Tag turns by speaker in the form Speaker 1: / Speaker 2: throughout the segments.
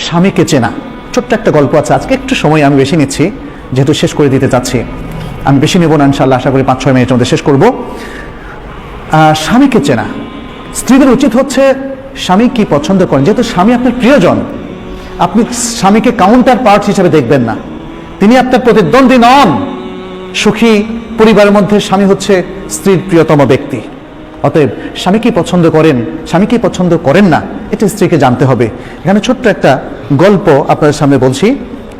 Speaker 1: স্বামীকে চেনা। ছোট্ট একটা গল্প আছে, আজকে একটু সময় আমি বেশি নিচ্ছি যেহেতু শেষ করে দিতে চাচ্ছি। আমি বেশি নেব না ইনশাআল্লাহ, আশা করি 5-6 মিনিটের মধ্যে শেষ করব। স্বামীকে চেনা। স্ত্রীদের উচিত হচ্ছে স্বামী কি পছন্দ করেন, যেহেতু স্বামী আপনার প্রিয়জন, আপনি স্বামীকে কাউন্টার পার্ট হিসেবে দেখবেন না, তিনি আপনার প্রতিদ্বন্দ্বী নন। সুখী পরিবারের মধ্যে স্বামী হচ্ছে স্ত্রীর প্রিয়তম ব্যক্তি। অতএব স্বামী কি পছন্দ করেন, স্বামী কি পছন্দ করেন না, এটা স্ত্রীকে জানতে হবে। এখানে ছোট্ট একটা গল্প আপনাদের সামনে বলছি।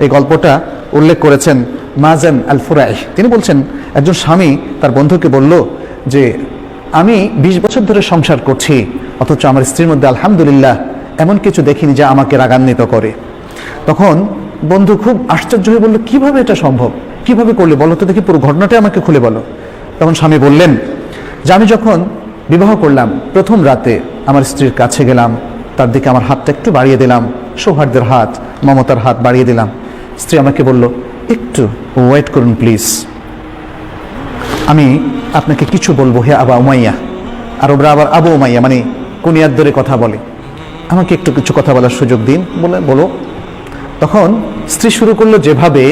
Speaker 1: এই গল্পটা উল্লেখ করেছেন মাজান আল ফুরাই। তিনি বলছেন, একজন স্বামী তার বন্ধুকে বলল যে আমি 20 বছর ধরে সংসার করছি, অথচ আমার স্ত্রীর মধ্যে আলহামদুলিল্লাহ এমন কিছু দেখিনি যা আমাকে রাগান্বিত করে। তখন বন্ধু খুব আশ্চর্য হয়ে বলল, কিভাবে এটা সম্ভব, কিভাবে করলে বলো তো দেখি, পুরো ঘটনাটা আমাকে খুলে বলো। তখন স্বামী বললেন যে আমি যখন বিবাহ করলাম, প্রথম রাতে আমার স্ত্রীর কাছে গেলাম, তার দিকে আমার হাতটা একটু বাড়িয়ে দিলাম, সৌহার্দ্যের হাত, মমতার হাত বাড়িয়ে দিলাম। স্ত্রী আমাকে বলল, একটু ওয়েট করুন প্লিজ, আমি আপনাকে কিছু বলবো হে আবা উমাইয়া। আরবরা আবার আবু উমাইয়া মানে কুনিয়ার ধরে কথা বলে, আমাকে একটু কিছু কথা বলার সুযোগ দিন, বলে বলো। তখন স্ত্রী শুরু করলো যেভাবে,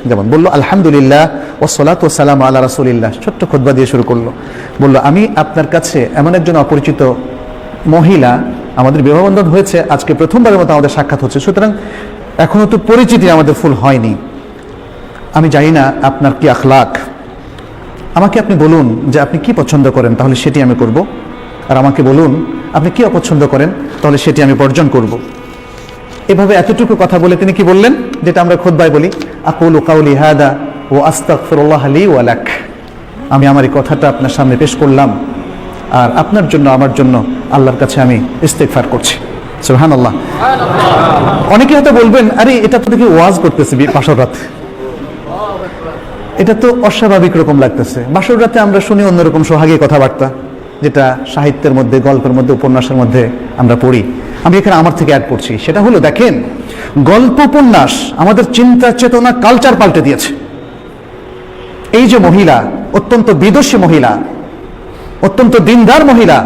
Speaker 1: যেমন বললো আলহামদুলিল্লাহ ওয়াসসালাতু ওয়াসসালামু আলা রাসূলিল্লাহ, ছোট্ট খুতবা দিয়ে শুরু করলো। বললো আমি আপনার কাছে এমন একজন অপরিচিত মহিলা, আমাদের বিবাহবন্ধন হয়েছে আজকে প্রথমবারের মতো আমাদের সাক্ষাৎ হচ্ছে, সুতরাং এখনো তো পরিচিতি আমাদের ফুল হয়নি, আমি জানি না আপনার কি আখলাক, আমাকে আপনি বলুন যে আপনি কি পছন্দ করেন, তাহলে সেটি আমি করব, আর আমাকে বলুন আপনি কি অপছন্দ করেন, তাহলে সেটি আমি বর্জন করব। এভাবে এতটুকু কথা বলে তিনি কি বললেন, যেটা আমরা খুতবায় বলি, আকুলু কাউলি হাদা ওয়া আস্তাগফিরুল্লাহ লি ওয়া লাক, আমি আমার এই কথাটা আপনার সামনে পেশ করলাম, আর আপনার জন্য আমার জন্য আল্লাহর কাছে আমি ইস্তেগফার করছি। সুবহানাল্লাহ। অনেকে হয়তো বলবেন, আরে এটা তো দেখি ওয়াজ করতেছে বাসর রাতে, এটা তো অস্বাভাবিক রকম লাগতেছে। বাসর রাতে আমরা শুনি অন্যরকম সোহাগী কথাবার্তা, যেটা সাহিত্যের মধ্যে, গল্পের মধ্যে, উপন্যাসের মধ্যে আমরা পড়ি। আমি এখানে আমার থেকে অ্যাড করছি, সেটা হলো দেখেন, গল্প উপন্যাস আমাদের চিন্তা চেতনা কালচার পাল্টে দিয়েছে। এই যে মহিলা, অত্যন্ত বিদুষী মহিলা, অত্যন্ত দিনদার মহিলা,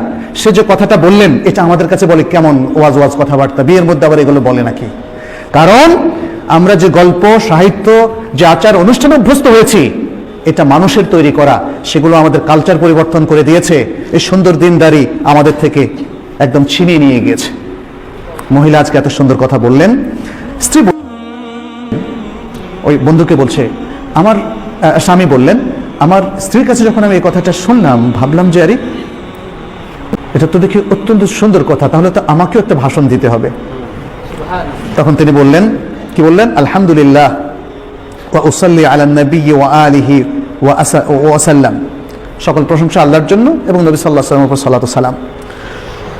Speaker 1: সে যে কথাটা বললেন, এটা আমাদের কাছে বলে কেমন ওয়াজ ওয়াজ কথাবার্তা, বিয়ের মধ্যে আবার এগুলো বলে নাকি? কারণ আমরা যে গল্প, সাহিত্য, যে আচার অনুষ্ঠানে অভ্যস্ত হয়েছি, এটা মানুষের তৈরি করা, সেগুলো আমাদের কালচার পরিবর্তন করে দিয়েছে। এই সুন্দর দিনদারি আমাদের থেকে একদম ছিনিয়ে নিয়ে গিয়েছে। মহিলা আজকে এত সুন্দর কথা বললেন। স্ত্রী ওই বন্ধুকে বলছে, আমার স্বামী বললেন, আমার স্ত্রীর কাছে যখন আমি এই কথাটা শুনলাম, ভাবলাম যে আরে এটা তো দেখি অত্যন্ত সুন্দর কথা, তাহলে তো আমাকেও একটা ভাষণ দিতে হবে। তখন তিনি বললেন, কি বললেন, আলহামদুলিল্লাহ ওয়া উসাল্লি আলা নবী ওয়া আলিহি ওয়া সাল্লাম, সকল প্রশংসা আল্লাহর জন্য এবং নবী সাল্লাল্লাহু আলাইহি ওয়াসাল্লামের উপর সালাতু সালাম।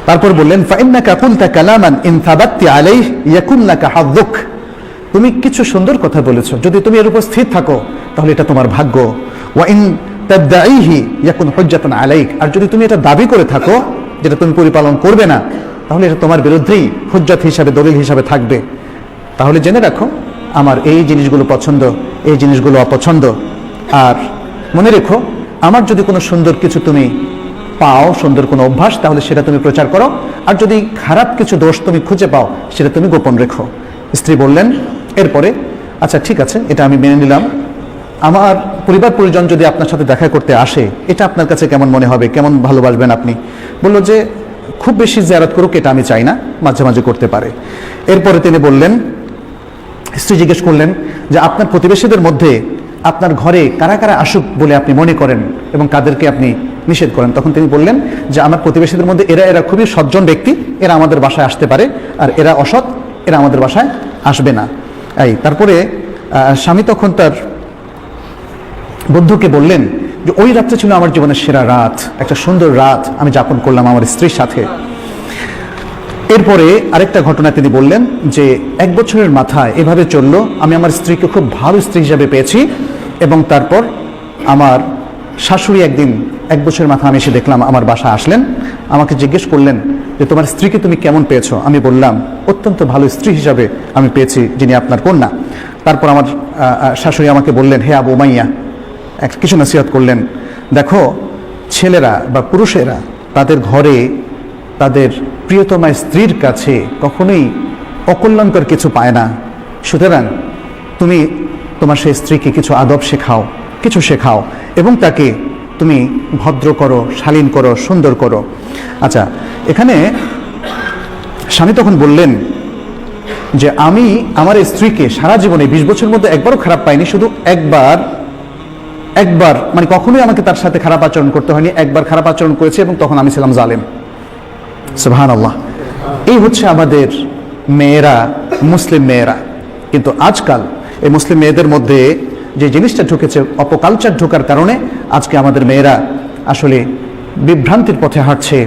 Speaker 1: তারপর বললেন, ফাইন্নাকা কুলতা কালামান ইন থাবাত্তি আলাইহি ইয়াকুন লাকা হাযুক, তুমি কিছু সুন্দর কথা বলেছো, যদি তুমি এর উপর স্থির থাকো তাহলে এটা তোমার ভাগ্য। ওয়া ইন তাদঈহি ইয়াকুন হুজ্জাতান আলাইক, আর যদি তুমি এটা দাবি করে থাকো যেটা তুমি পরিপালন করবে না, তাহলে এটা তোমার বিরুদ্ধেই হুজ্জাত হিসাবে, দলিল হিসাবে থাকবে। তাহলে জেনে রাখো আমার এই জিনিসগুলো পছন্দ, এই জিনিসগুলো অপছন্দ, আর মনে রেখো আমার যদি কোনো সুন্দর কিছু তুমি পাও, সুন্দর কোনো অভ্যাস, তাহলে সেটা তুমি প্রচার করো, আর যদি খারাপ কিছু দোষ তুমি খুঁজে পাও সেটা তুমি গোপন রেখো। স্ত্রী বললেন এরপরে, আচ্ছা ঠিক আছে, এটা আমি মেনে নিলাম, আমার পরিবার পরিজন যদি আপনার সাথে দেখা করতে আসে, এটা আপনার কাছে কেমন মনে হবে, কেমন ভালোবাসবেন আপনি? বললো যে খুব বেশি জিয়ারত করুক এটা আমি চাই না, মাঝে মাঝে করতে পারে। এরপরে তিনি বললেন, স্ত্রী জিজ্ঞেস করলেন যে আপনার প্রতিবেশীদের মধ্যে আপনার ঘরে কারা কারা আসুক বলে আপনি মনে করেন এবং কাদেরকে আপনি নিষেধ করেন? তখন তিনি বললেন যে আমার প্রতিবেশীদের মধ্যে এরা খুবই সজ্জন ব্যক্তি, এরা আমাদের বাসায় আসতে পারে, আর এরা অসৎ, এরা আমাদের বাসায় আসবে না। তারপরে স্বামী তখন তার বন্ধুকে বললেন যে ওই রাতটা ছিল আমার জীবনের সেরা রাত, একটা সুন্দর রাত আমি যাপন করলাম আমার স্ত্রীর সাথে। এরপরে আরেকটা ঘটনা তিনি বললেন যে 1 বছরের মাথায় এভাবে চললো, আমি আমার স্ত্রীকে খুব ভালো স্ত্রী হিসাবে পেয়েছি, এবং তারপর আমার শাশুড়ি একদিন 1 বছরের মাথায় আমি এসে দেখলাম আমার বাসা আসলেন, আমাকে জিজ্ঞেস করলেন যে তোমার স্ত্রীকে তুমি কেমন পেয়েছো? আমি বললাম অত্যন্ত ভালো স্ত্রী হিসাবে আমি পেয়েছি, যিনি আপনার কন্যা। তারপর আমার শাশুড়ি আমাকে বললেন, হে আবু উমাইয়া, কিছু নসিহত করলেন, দেখো ছেলেরা বা পুরুষেরা তাদের ঘরে তাদের প্রিয়তমা স্ত্রীর কাছে কখনোই অকল্যাণকর কিছু পায় না। সুতরাং তুমি তোমার সেই স্ত্রীকে কিছু আদব শেখাও, কিছু শেখাও, এবং তাকে তুমি ভদ্র করো, শালীন করো, সুন্দর করো। আচ্ছা, এখানে স্বামী তখন বললেন যে আমি আমার স্ত্রীকে সারা জীবনে 20 বছরের মধ্যে একবারও খারাপ পাইনি, শুধু একবার মানে কখনোই আমাকে তার সাথে খারাপ আচরণ করতে হয়নি, একবার খারাপ আচরণ করেছে এবং তখন আমি ছিলাম জালেম। সুবহানাল্লাহ। এই হচ্ছে আমাদের মেয়েরা, মুসলিম মেয়েরা। কিন্তু আজকাল এই মুসলিম মেয়েদের মধ্যে যে জিনিসটা ঢুকেছে, অপকালচার ঢোকার কারণে আজকে আমাদের মেয়েরা আসলে বিভ্রান্তির পথে হাঁটছে।